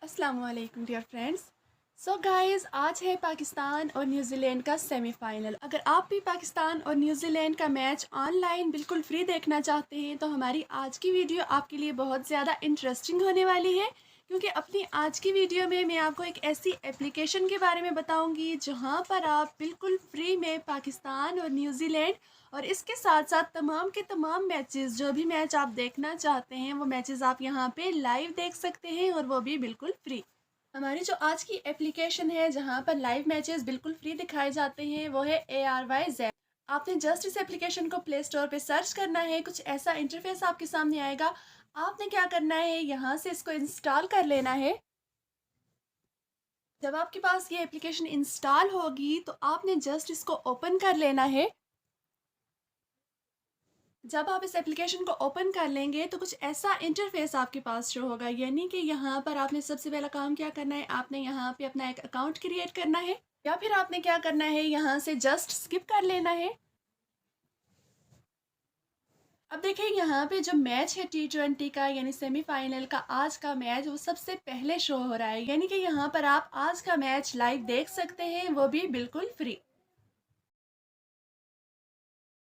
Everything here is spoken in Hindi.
अस्सलाम वालेकुम डियर फ्रेंड्स। सो गाइस, आज है पाकिस्तान और न्यूजीलैंड का सेमीफाइनल। अगर आप भी पाकिस्तान और न्यूजीलैंड का मैच ऑनलाइन बिल्कुल फ्री देखना चाहते हैं तो हमारी आज की वीडियो आपके लिए बहुत ज़्यादा इंटरेस्टिंग होने वाली है, क्योंकि अपनी आज की वीडियो में मैं आपको एक ऐसी एप्लीकेशन के बारे में बताऊंगी जहां पर आप बिल्कुल फ्री में पाकिस्तान और न्यूजीलैंड और इसके साथ साथ तमाम के तमाम मैचेस, जो भी मैच आप देखना चाहते हैं वो मैचेस आप यहां पे लाइव देख सकते हैं, और वो भी बिल्कुल फ्री। हमारी जो आज की एप्लीकेशन है जहां पर लाइव मैचेस बिल्कुल फ्री दिखाए जाते हैं वो है ARYZ। आपने जस्ट इस एप्लीकेशन को प्ले स्टोर पे सर्च करना है, कुछ ऐसा इंटरफेस आपके सामने आएगा। आपने क्या करना है, यहाँ से इसको इंस्टॉल कर लेना है। जब आपके पास ये एप्लीकेशन इंस्टॉल होगी तो आपने जस्ट इसको ओपन कर लेना है। जब आप इस एप्लीकेशन को ओपन कर लेंगे तो कुछ ऐसा इंटरफेस आपके पास शो होगा, यानी कि यहाँ पर आपने सबसे पहला काम क्या करना है, आपने यहाँ पे अपना एक अकाउंट क्रिएट करना है, या फिर आपने क्या करना है, यहाँ से जस्ट स्किप कर लेना है। अब देखिए, यहाँ पे जो मैच है T20 का यानी सेमीफाइनल का आज का मैच वो सबसे पहले शो हो रहा है, यानी कि यहाँ पर आप आज का मैच लाइव देख सकते हैं, वो भी बिल्कुल फ्री।